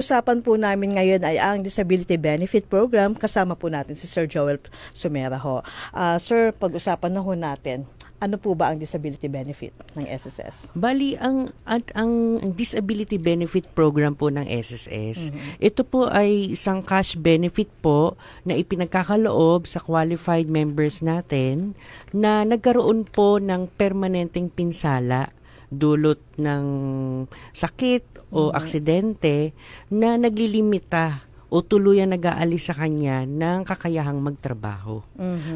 Usapan po namin ngayon ay ang Disability Benefit Program. Kasama po natin si Sir Joel Sumera ho. Sir, pag-usapan na ho natin, ano po ba ang disability benefit ng SSS? Bali, ang disability benefit program po ng SSS, ito po ay isang cash benefit po na ipinagkakaloob sa qualified members natin na nagkaroon po ng permanenteng pinsala dulot ng sakit o aksidente na naglilimita o tuluyang nag-aalis sa kanya ng kakayahang magtrabaho.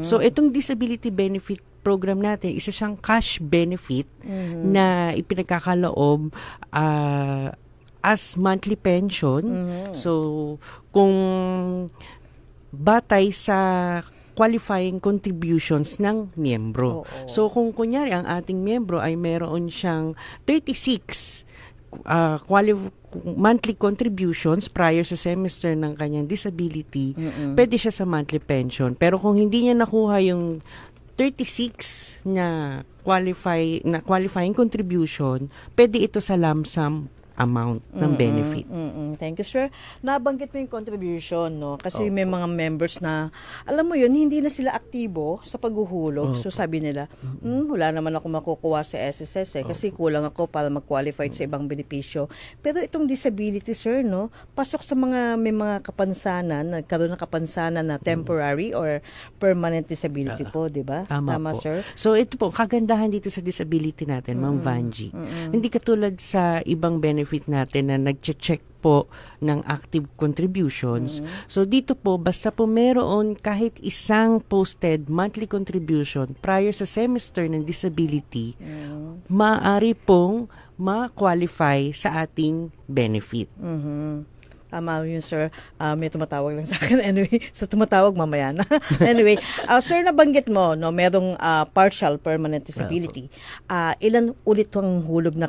So, itong disability benefit program natin, isa siyang cash benefit na ipinagkakaloob as monthly pension. So, kung batay sa qualifying contributions ng miyembro. So, kung kunyari ang ating miyembro ay meron siyang 36 monthly contributions prior sa semester ng kanyang disability, pwede siya sa monthly pension. Pero kung hindi niya nakuha yung 36 na qualifying contribution, pwede ito sa lump sum amount ng benefit. Thank you, sir. Nabanggit mo yung contribution, no? Kasi may mga members na, alam mo yun, hindi na sila aktibo sa paghuhulog. So sabi nila, wala naman ako makukuha sa SSS kasi kulang ako para mag-qualify sa ibang benepisyo. Pero itong disability, sir, no? Pasok sa may mga kapansanan, nagkaroon ng kapansanan na temporary or permanent disability po, di ba? Tama po. Sir? So ito po, kagandahan dito sa disability natin, Ma'am Vanji. Hindi katulad sa ibang benefit natin na nag-check po ng active contributions. So dito po, basta po meron kahit isang posted monthly contribution prior sa semester ng disability, maaari pong ma-qualify sa ating benefit. Tama yun, sir. May tumatawag lang sa akin. Anyway, so tumatawag mamaya na. Anyway, sir, nabanggit mo, no, merong partial permanent disability. Ilan ulit ang hulog na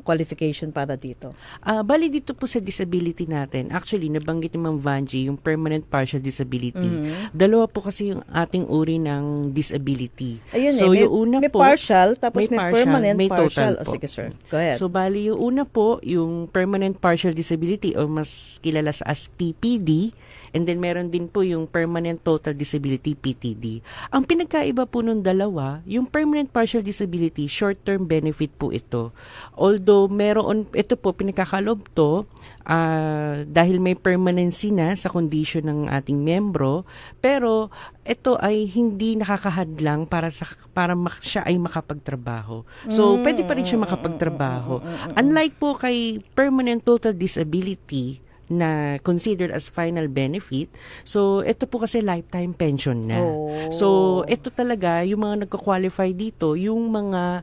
qualification para dito? Bali dito po sa disability natin, actually, nabanggit ni Ma'am Vanji, yung permanent partial disability. Dalawa po kasi yung ating uri ng disability. Ayun so, may, yung una may po, partial, tapos may partial, permanent may partial. total po. Sige, sir. Go ahead. So, bali yung una po, yung permanent partial disability o mas kilala sa as PPD, and then meron din po yung permanent total disability, PTD. Ang pinagkaiba po nung dalawa, yung permanent partial disability, short-term benefit po ito. Although meron, ito po pinagkakalob to dahil may permanency na sa condition ng ating membro, pero ito ay hindi nakakahadlang para siya ay makapagtrabaho. So, pwede pa rin siya makapagtrabaho. Unlike po kay permanent total disability, na considered as final benefit. So, ito po kasi lifetime pension na. So, ito talaga, yung mga nagka-qualify dito, yung mga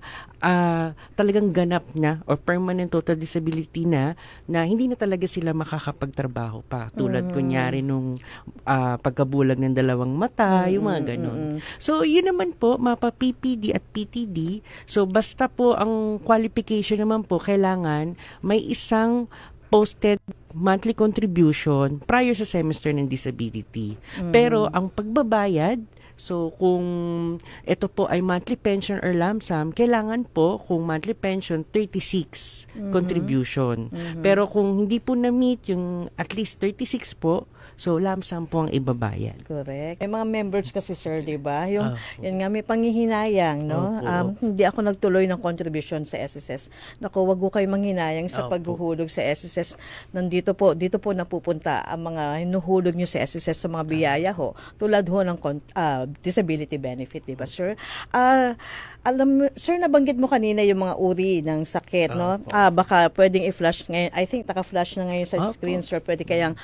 talagang ganap na or permanent total disability na hindi na talaga sila makakapagtrabaho pa. Tulad kunyari nung pagkabulag ng dalawang mata, yung mga ganun. So, yun naman po, mapa PPD at PTD. So, basta po ang qualification naman po, kailangan may isang posted monthly contribution prior sa semester ng disability. Pero ang pagbabayad, so kung ito po ay monthly pension or lump sum, kailangan po kung monthly pension 36 contribution. Pero kung hindi po na-meet yung at least 36 po, so lump sum po ang ibabayad. Correct. May mga members kasi, sir, di ba? Yun nga, may panghihinayang, no? Hindi ako nagtuloy ng contribution sa SSS. Naku, wag ko kayo manghinayang sa paghuhulog sa SSS. Dito po napupunta ang mga hinuhulog nyo sa SSS sa mga biyaya ho. Tulad ho ng disability benefit, di ba, sir? Sir, nabanggit mo kanina yung mga uri ng sakit, no? Baka pwedeng i-flash ngayon. I think naka-flash na ngayon sa screen, sir. Pwede kayang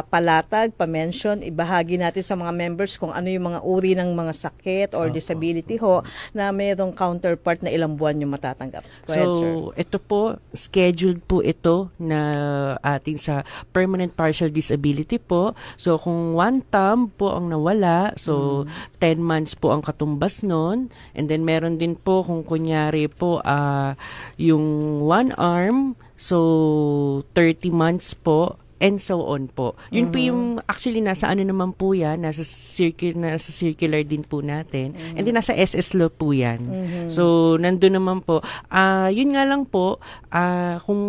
palatag, pa-mention, ibahagi natin sa mga members kung ano yung mga uri ng mga sakit or disability ho na mayroong counterpart na ilang buwan yung matatanggap. Go ahead, sir. Ito po, scheduled po ito na ating sa permanent partial disability po. So, kung one thumb po ang nawala, so 10 months po ang katumbas nun. And then, meron din po kung kunyari po yung one arm, so 30 months po. and so on po. Yun po yung actually nasa ano naman po yan, nasa circular din po natin. And then nasa SS law po yan. So nandun naman po. Yun nga lang po, kung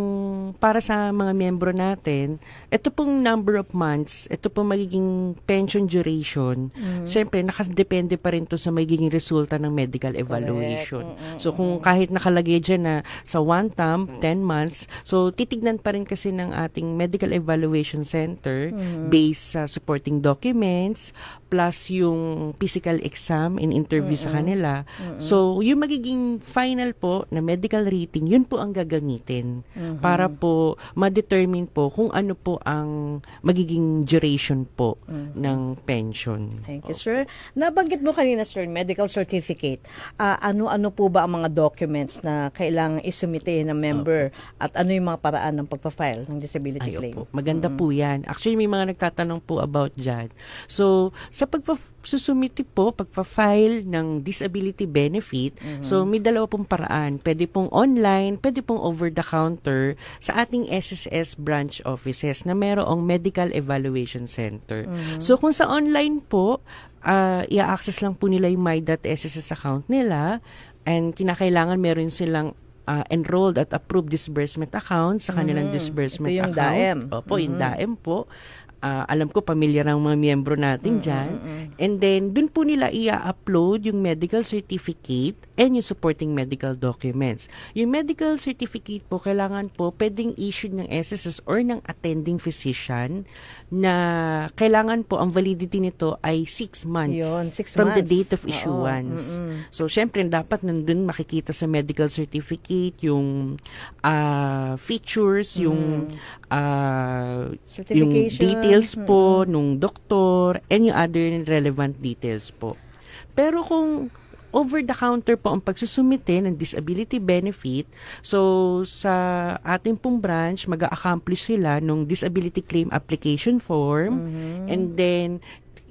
para sa mga miyembro natin, ito pong number of months, ito pong magiging pension duration, syempre nakadepende pa rin to sa magiging resulta ng medical evaluation. So kung kahit nakalagay dyan na sa one term, 10 months, so titignan pa rin kasi ng ating medical evaluation center based sa supporting documents plus yung physical exam and interview sa kanila. So yung magiging final po na medical rating, yun po ang gagamitin para po ma-determine po kung ano po ang magiging duration po ng pension. Thank you, sir. Nabanggit mo kanina, sir, medical certificate. Ano-ano po ba ang mga documents na kailangang isumite ng member at ano yung mga paraan ng pagpa-file ng disability claim? Opo. Maganda po yan. Actually, may mga nagtatanong po about dyan. So, sa pagsusumite po, pagpa-file ng disability benefit, so may dalawa pong paraan. Pwede pong online, pwede pong over-the-counter sa ating SSS branch offices na mayroong medical evaluation center. So, kung sa online po, i-access lang po nila yung my.sss account nila and kinakailangan meron silang enrolled at approved disbursement account sa kanilang disbursement Ito yung account. DAEM. Opo, yung DAEM po. Alam ko, pamilyar ang mga miyembro natin dyan. And then, dun po nila i-upload yung medical certificate and yung supporting medical documents. Yung medical certificate po, kailangan po pwedeng issued ng SSS or ng attending physician na kailangan po, ang validity nito ay 6 months Yun, 6 from the months. date of issuance. So, syempre, dapat nandun makikita sa medical certificate yung features, yung details po nung doktor and yung other relevant details po. Pero kung over-the-counter po ang pagsusumite ng disability benefit, so sa ating pong branch, mag-a-accomplish sila nung disability claim application form and then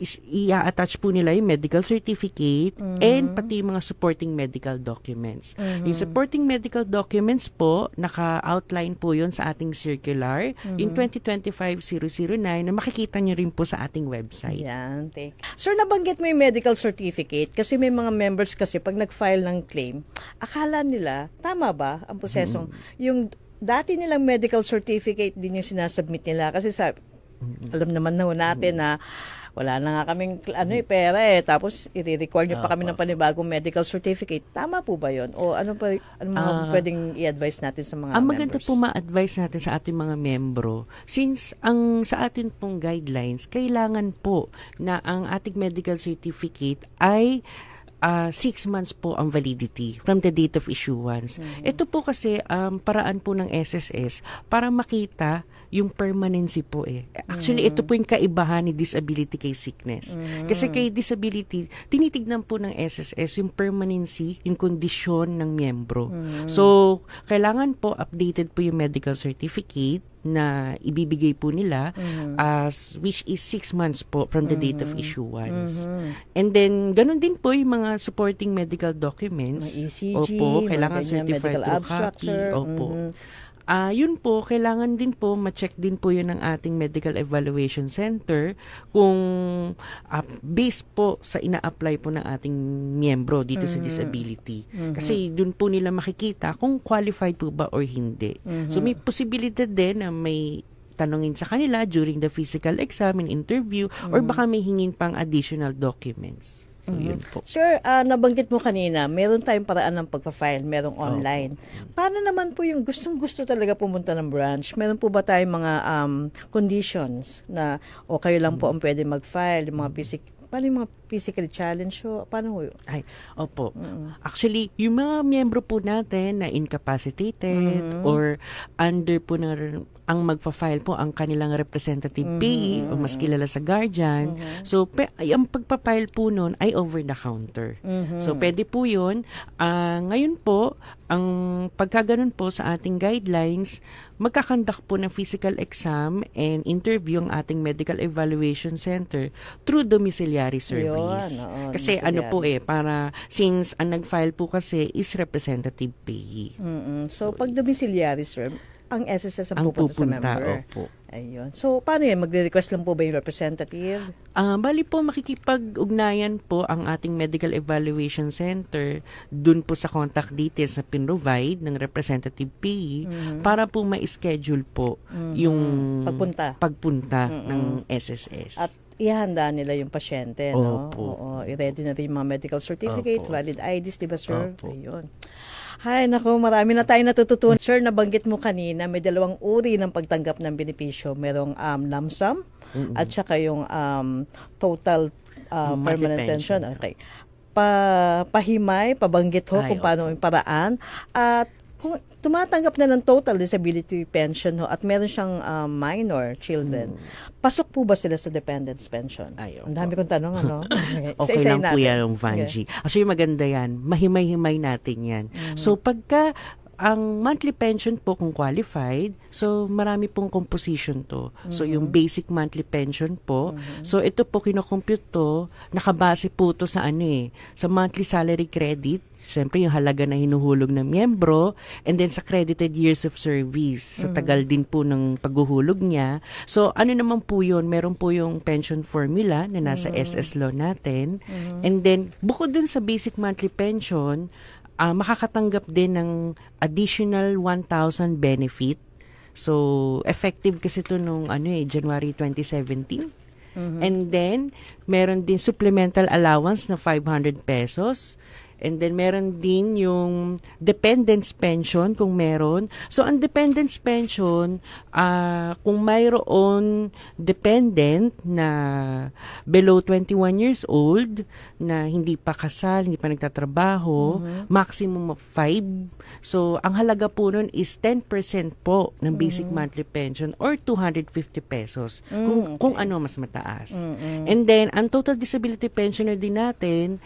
i-attach po nila yung medical certificate and pati yung mga supporting medical documents. Yung supporting medical documents po, naka-outline po yun sa ating circular, yung 2025-009 na makikita nyo rin po sa ating website. Yan, thank you. Sir, nabanggit mo yung medical certificate kasi may mga members kasi pag nag-file ng claim, akala nila, tama ba ang prosesong, yung dati nilang medical certificate din yung sinasubmit nila kasi alam naman natin na wala na nga kaming pera tapos i-require nyo pa kami ng panibagong medical certificate. Tama po ba yun? O ano mga pwedeng i-advise natin sa mga members? Ang maganda po ma-advise natin sa ating mga membro, since sa atin pong guidelines, kailangan po na ang ating medical certificate ay 6 months po ang validity from the date of issuance. Ito po kasi paraan po ng SSS para makita yung permanency po Actually, ito po yung kaibahan ni disability kay sickness. Kasi kay disability, tinitignan po ng SSS yung permanency, yung kondisyon ng miyembro. So, kailangan po updated po yung medical certificate na ibibigay po nila which is 6 months po from the date of issuance. And then, ganun din po yung mga supporting medical documents. Mga ECG, opo, kailangan certified medical to abstract, copy. sir. Opo. Yun po, kailangan din po ma-check din po yun ng ating Medical Evaluation Center kung based po sa ina-apply po ng ating miyembro dito sa disability. Kasi dun po nila makikita kung qualified po ba or hindi. So may posibilidad din na may tanungin sa kanila during the physical exam and interview or baka may hingin pang additional documents. So, yun po. Sir, nabanggit mo kanina, meron tayong paraan ng pagpa-file, merong online. Paano naman po yung gustong-gusto talaga pumunta ng branch? Meron po ba tayong mga conditions na kayo lang po ang pwede mag-file, yung mga paano yung mga physically challenged? So, paano ho? Opo. Actually, yung mga miyembro po natin na incapacitated or under po na ang magpa-file po ang kanilang representative payee o mas kilala sa guardian. So, ang pagpa-file po nun ay over-the-counter. So, pwede po yun. Ngayon po, ang pagkaganon po sa ating guidelines, magkakandak po ng physical exam and interview ang ating medical evaluation center through domiciliary service. Kasi ano po para since ang nag-file po kasi is representative payee. So, pag domiciliary, sir, ang SSS ang ang pupunta sa member. opo. Ayun. So, paano yan? Magre-request lang po ba yung representative? Bali po, makikipag-ugnayan po ang ating Medical Evaluation Center dun po sa contact details na pinrovide ng representative PE para po ma-schedule po yung pagpunta ng SSS. At ihanda nila yung pasyente, no? Opo. Oo, i-ready na rin yung mga medical certificate, Opo. valid IDs, di ba, sir? Opo. Ayun. Hay, naku, marami na tayo natututunan. Sir, nabanggit mo kanina, may dalawang uri ng pagtanggap ng benepisyo. Merong lump sum at saka yung total Monthly permanent pension. pension. Okay. Pahimay, pabanggit ho kung paano yung paraan. At kung tumatanggap na ng total disability pension ho at meron siyang minor children, pasok po ba sila sa dependence pension? Ang dami kong tanong, ano? Okay lang po yan, Vanji. Actually, maganda yan. Mahimay-himay natin yan. So, pagka ang monthly pension po kung qualified, so marami pong composition to. So, yung basic monthly pension po. So, ito po kinocompute to, nakabase po to sa sa monthly salary credit. Siyempre, yung halaga na hinuhulog ng miyembro, and then sa credited years of service. Sa tagal din po ng paghuhulog niya. So, ano naman po yun? Meron po yung pension formula na nasa SS law natin. And then, bukod dun sa basic monthly pension, makakatanggap din ng additional 1,000 benefit. So, effective kasi ito nung January 2017. And then, meron din supplemental allowance na 500 pesos. And then, meron din yung dependence pension kung meron. So, ang dependence pension, kung mayroon dependent na below 21 years old, na hindi pa kasal, hindi pa nagtatrabaho, maximum of 5. So, ang halaga po nun is 10% po ng basic monthly pension or 250 pesos. Kung ano mas mataas. And then, ang total disability pensioner din natin,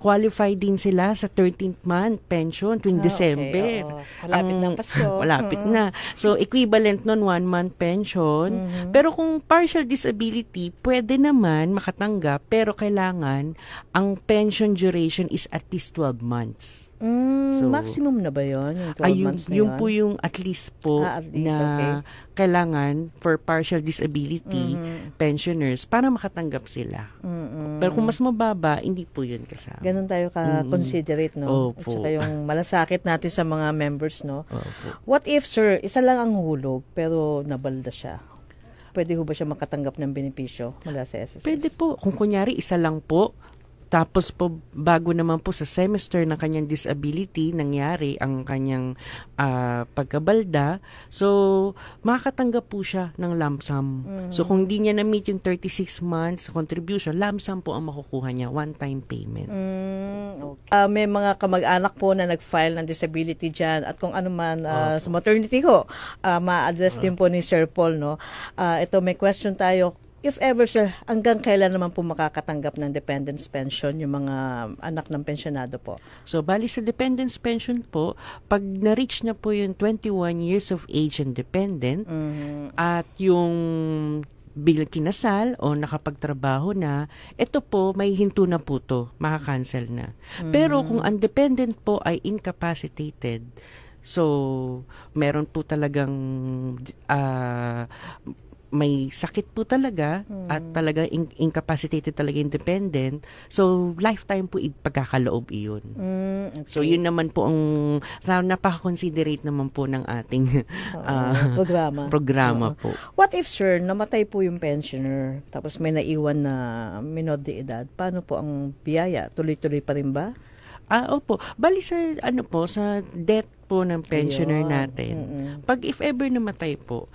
qualified din sila sa 13th month pension tuwing December. Okay, malapit na Pasko. Malapit na. So, equivalent nun 1 month pension. Pero kung partial disability, pwede naman makatanggap, pero kailangan ang pension duration is at least 12 months. So, maximum na ba yun? Yung 12 months na yung yun? po yung at least po At least, na okay. kailangan for partial disability pensioners para makatanggap sila. Pero kung mas mababa, hindi po yun kasama. Ganun tayo ka-considerate, no? Opo. At saka yung malasakit natin sa mga members, no? Opo. What if, sir, isa lang ang hulog, pero nabalda siya? Pwede ho ba siya makatanggap ng benepisyo mula sa SSS? Pwede po. Kung kunyari, isa lang po, tapos po, bago naman po sa semester ng kanyang disability, nangyari ang kanyang pagkabalda, so, makakatanggap po siya ng lump sum. So, kung hindi niya na-meet yung 36 months contribution, lump sum po ang makukuha niya, one-time payment. Okay. May mga kamag-anak po na nag-file ng disability dyan at kung ano man sa maternity ko, ma-address din po ni Sir Paul, no? Ito, may question tayo. If ever, sir, hanggang kailan naman po makakatanggap ng dependence pension yung mga anak ng pensionado po? So, bali sa dependence pension po, pag na-reach na po yung 21 years of age and dependent, at yung bilang kinasal o nakapagtrabaho na, ito po, may hinto na po to, makakancel na. Pero kung undependent po ay incapacitated, so, meron po talagang may sakit po talaga at talaga incapacitated talaga independent. So, lifetime po ipagkakaloob iyon. Okay. So, yun naman po ang napaka-considerate naman po ng ating programa po. What if, sir, namatay po yung pensioner tapos may naiwan na minor de edad? Paano po ang biyaya? Tuloy-tuloy pa rin ba? Opo. Bali sa, sa death po ng pensioner natin. Pag if ever namatay po,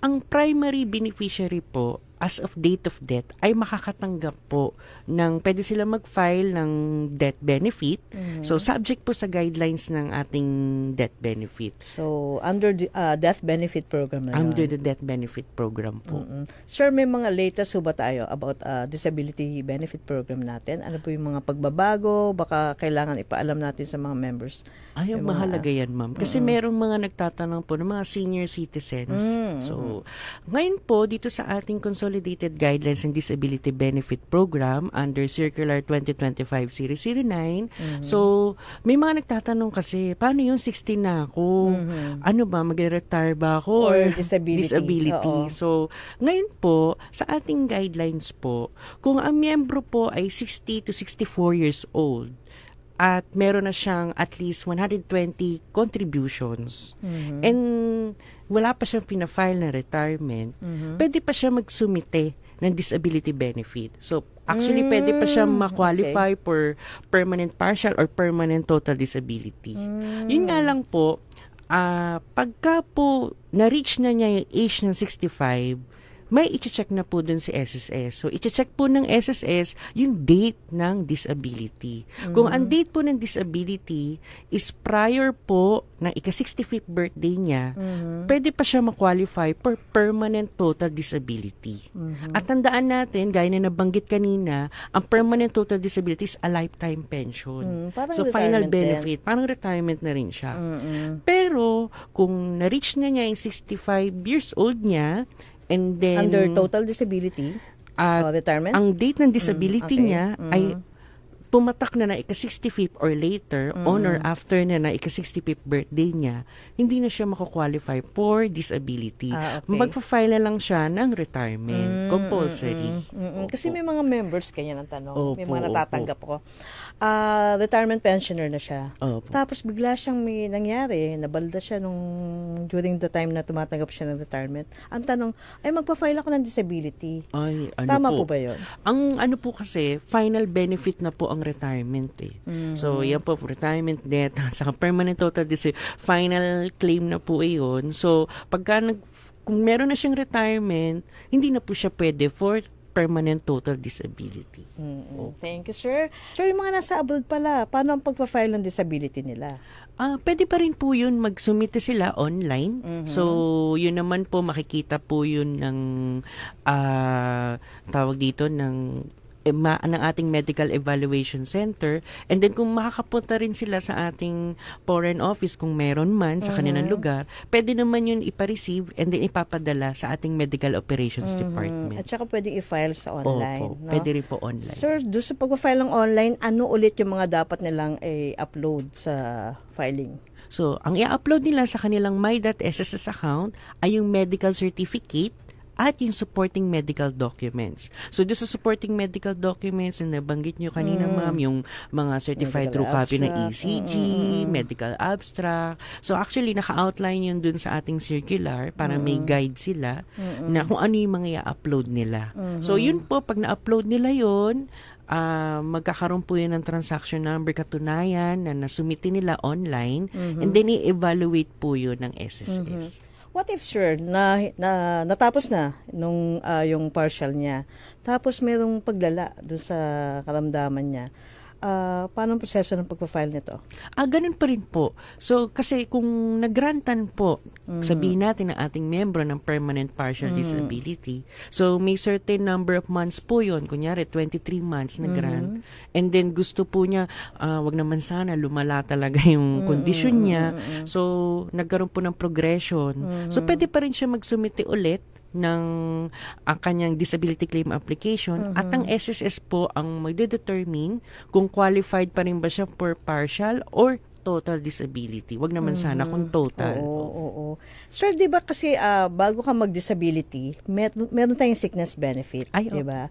ang primary beneficiary po as of date of death ay makakatanggap po ng pwede sila mag-file ng death benefit. So, subject po sa guidelines ng ating death benefit. So, under the death benefit program na yun? Under the death benefit program po. Sir, may mga latest ba tayo about disability benefit program natin? Ano po yung mga pagbabago? Baka kailangan ipaalam natin sa mga members. Ay, mahalaga yan, ma'am. Kasi merong mga nagtatanong po ng mga senior citizens. So, ngayon po, dito sa ating consolidated Consolidated Guidelines and Disability Benefit Program under Circular 2025-009. So, may mga nagtatanong kasi, paano yung 16 na ako? Ano ba, magre-retire ba ako? Or disability. Oo. So, ngayon po, sa ating guidelines po, kung ang miyembro po ay 60 to 64 years old, at meron na siyang at least 120 contributions, and wala pa siyang pina-file na retirement, pwede pa siya magsumite ng disability benefit. So, actually, pwede pa siya ma-qualify for permanent partial or permanent total disability. Yun nga lang po, pagka po na-reach na niya yung age ng 65, may i-check na po dun si SSS. So, i-check po ng SSS yung date ng disability. Kung ang date po ng disability is prior po ng ika-65th birthday niya, pwede pa siya ma-qualify for permanent total disability. At tandaan natin, gaya na nabanggit kanina, ang permanent total disability is a lifetime pension. So, final benefit. Parang retirement na rin siya. Pero, kung na-reach na niya yung 65 years old niya, and then, under total disability, retirement? Ang date ng disability niya ay pumatak na ika-65th or later, on or after na ika-65th birthday niya, hindi na siya mako-qualify for disability. Magpa-file na lang siya ng retirement. Compulsory. Kasi may mga members, kanya ng tanong. May mga natatanggap ko. Retirement pensioner na siya. Tapos bigla siyang may nangyari, nabalda siya during the time na tumatanggap siya ng retirement. Ang tanong, ay magpa-file ako ng disability. Ay, Tama po ba yun? Ang ano po kasi, final benefit na po ang retirement eh. So, yan po, retirement death, saka permanent total disability, final claim na po iyon. So, kung meron na siyang retirement, hindi na po siya pwede for permanent total disability. Thank you, sir. Sir, yung mga nasa abroad pala, paano ang pagpa-file ng disability nila? Pwede pa rin po yun, magsumite sila online. So, yun naman po, makikita po yun ng tawag dito ng ating medical evaluation center, and then kung makakapunta rin sila sa ating foreign office kung meron man sa kanilang lugar, pwede naman yun ipa-receive and then ipapadala sa ating medical operations department. At saka pwede i-file sa online. Opo, pwede rin po online. Sir, doon sa pag-file ng online, ano ulit yung mga dapat nilang i-upload sa filing? So, ang i-upload nila sa kanilang my.sss account ay yung medical certificate at yung supporting medical documents. So, doon sa supporting medical documents na nabanggit nyo kanina, ma'am, yung mga certified medical true copy ng abstract. ECG, medical abstract. So, actually, naka-outline yun dun sa ating circular para may guide sila na kung ano yung mga i-upload nila. So, yun po, pag na-upload nila yun, magkakaroon po yun ng transaction number, katunayan na nasumiti nila online, and then i-evaluate po yun ng SSS. What if, sir, natapos na nung yung partial niya, tapos merong paglala doon sa karamdaman niya, paano ang proseso ng pagpa-file nito? Ganun pa rin po. So, kasi kung nagrantan po, sabihin natin ng ating membro ng permanent partial disability, so may certain number of months po yun, kunyari 23 months na grant, and then gusto po niya, wag naman sana, lumala talaga yung kondisyon niya, so nagkaroon po ng progression. So, pwede pa rin siya magsumite ulit ng ang kanyang disability claim application at ang SSS po ang magde-determine kung qualified pa rin ba siya for partial or total disability. Wag naman sana kung total. Oo. Sir, 'di ba kasi bago ka mag-disability, meron tayong sickness benefit, 'di ba?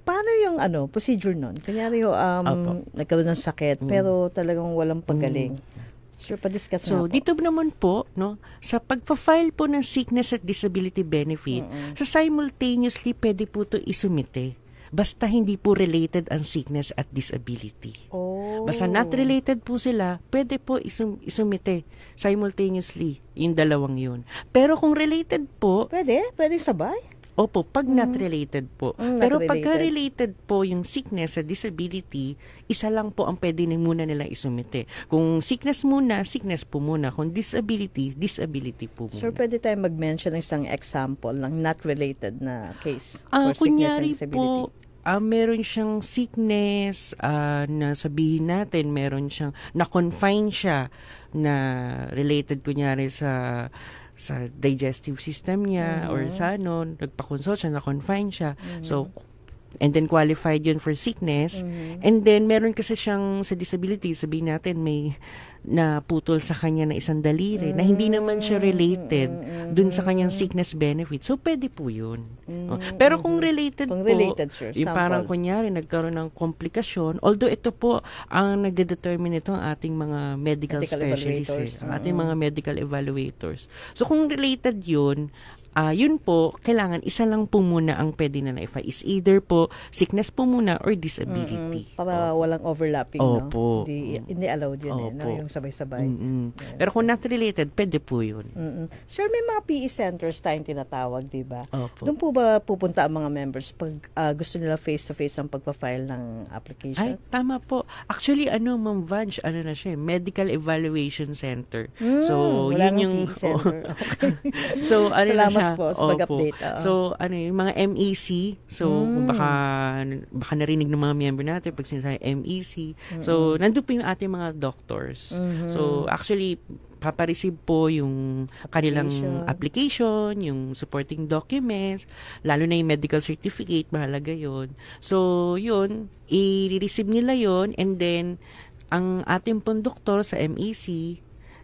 Paano yung procedure nun? Kunyari nagkaroon ng sakit pero talagang walang pagaling. Sure, pa-discuss so, dito naman po, no, sa pagpa-file po ng sickness at disability benefit, sa simultaneously pwede po ito isumite. Basta hindi po related ang sickness at disability. Basta not related po sila, pwede po isumite simultaneously yung dalawang yun. Pero kung related po, pwede sabay. Opo, pag not related po. Pero pagka related po yung sickness sa disability, isa lang po ang pwede muna nilang isumite. Kung sickness muna, sickness po muna. Kung disability, disability po muna. Sir, pwede tayo mag-mention ng isang example ng not related na case for sickness and disability? Po, meron siyang sickness na sabihin natin, meron siyang na-confine siya na related kunyari sa sa digestive system niya or sa nagpa-consult siya, na-confine siya. So, and then qualified yun for sickness. And then, meron kasi siyang sa disability, sabihin natin may naputol sa kanya na isang daliri na hindi naman siya related dun sa kanyang sickness benefit. So, pwede po yun. Pero kung related Kung po, related, sir, yung parang kunyari, nagkaroon ng komplikasyon, although ito po, ang nagde-determine ito ang ating mga medical specialists, evaluators. ang ating mga medical evaluators. So, kung related yun, yun po, kailangan isa lang po muna ang pwede na na-file. Is either po, sickness po muna or disability. Para walang overlapping, Opo. no? Hindi allowed yun, no? Opo. Yung sabay-sabay. Yes. Pero kung not related, pwede po yun. Sir, may mga PE centers tayong tinatawag, di ba? Opo. Doon po ba pupunta ang mga members pag gusto nila face-to-face ang pagpa-file ng application? Ay, tama po. Actually, Ma'am Vange, na siya, Medical Evaluation Center. So, wala yun yung... PE center. Okay. So, na Salamat siya. po sa pag-update. So, yung mga MEC, so, kung baka narinig ng mga member natin pag sinasabi MEC, so, nandun po yung ating mga doctors. So, actually, papareceive po yung kanilang application, yung supporting documents, lalo na yung medical certificate, mahalaga yun. So, yun, i-receive nila yun, and then, ang ating pong doktor sa MEC,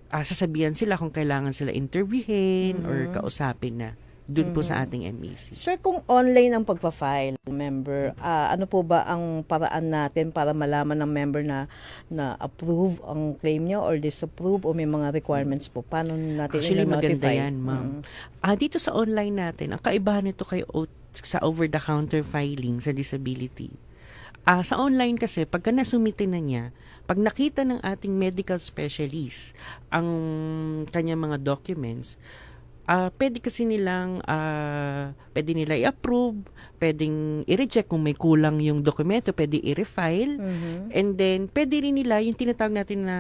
sasabihan sila kung kailangan sila interviewin or kausapin na dun po sa ating MEC. Sir, kung online ang pagpa-file, member, ano po ba ang paraan natin para malaman ng member na approve ang claim niya or disapprove o may mga requirements po? Paano natin Actually, i-notify? maganda yan, ma'am. Dito sa online natin, ang kaibahan nito sa over-the-counter filing sa disability. Sa online kasi, pagka nasumite na niya, pag nakita ng ating medical specialist ang kanyang mga documents, pwede kasi nilang, pwede nila i-approve, pwedeng i-reject kung may kulang yung dokumento, pwede i-refile, and then pwede rin nila yung tinatawag natin na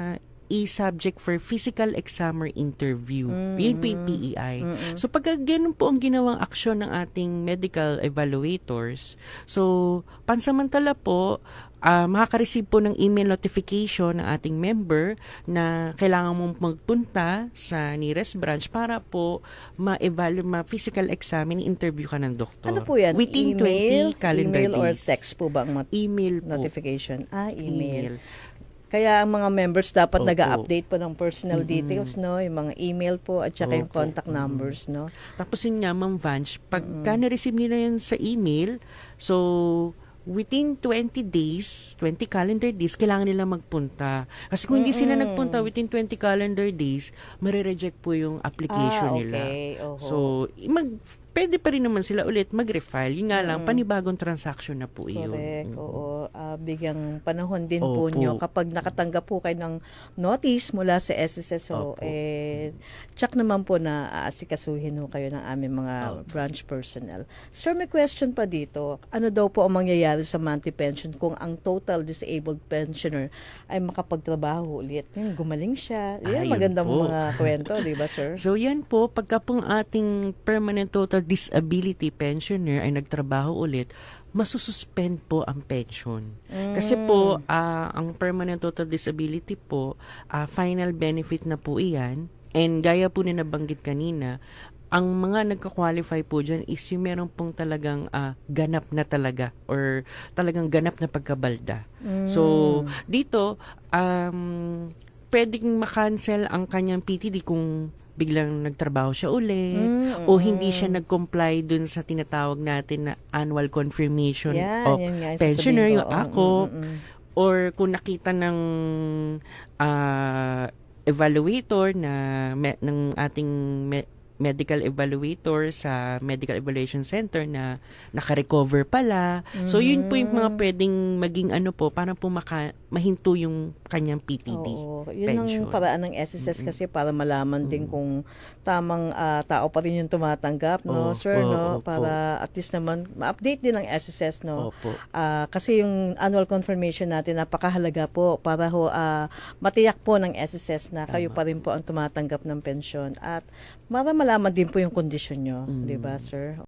i-subject for physical exam or interview. Yun po yung PEI. So, pagka ganun po ang ginawang aksyon ng ating medical evaluators, so, pansamantala po, makaka-receive po ng email notification ng ating member na kailangan mong magpunta sa nearest branch para po ma-physical examine, interview ka ng doktor. Ano po yan? Within Email? 20 calendar Email days. or text po ba ang Email po. notification? Email. Kaya ang mga members dapat Opo. nag-update po ng personal details, no? Yung mga email po at saka yung Opo. contact numbers, no? Tapos yun nga, Ma'am Vange, pagka na-receive nila yun sa email, so within 20 days, 20 calendar days, kailangan nila magpunta. Kasi kung hindi sila nagpunta within 20 calendar days, marireject po yung application nila. Oho. So, pwede pa rin naman sila ulit mag-refile. Yun nga lang, panibagong transaction na po iyon. Correct, oo. Bigyang panahon din po Opo. nyo. Kapag nakatanggap po kayo ng notice mula sa SSSO, Opo. check naman po na aasikasuhin ho kayo ng aming mga branch personnel. Sir, may question pa dito. Ano daw po ang mangyayari sa monthly pension kung ang total disabled pensioner ay makapagtrabaho ulit? Gumaling siya. Yan, Yun magandang po. mga kwento, di ba, sir? So, yan po, pagka pong ating permanent total disability pensioner ay nagtrabaho ulit, masususpend po ang pension. Kasi po, ang permanent total disability po, final benefit na po iyan, and gaya po na nabanggit kanina, ang mga nagka-qualify po dyan is yung meron pong talagang ganap na talaga or talagang ganap na pagkabalda. So, dito, pwedeng makancel ang kanyang PTD kung biglang nagtrabaho siya ulit o hindi siya nag-comply dun sa tinatawag natin na annual confirmation of yan nga, pensioner, sasabihin ko. yung ako, or kung nakita ng evaluator na ng ating medical evaluator sa Medical Evaluation Center na naka-recover pala. So, yun po yung mga pwedeng maging para po mahinto yung kanyang PTD. Oo, yun pension. ang paraan ng SSS kasi para malaman din kung tamang tao pa rin yung tumatanggap, no, sir, no? Opo. Para at least naman ma-update din ng SSS, no? Opo. Kasi yung annual confirmation natin napakahalaga po para matiyak po ng SSS na kayo pa rin po ang tumatanggap ng pensyon at para malaman din po yung kondisyon nyo, di ba, sir?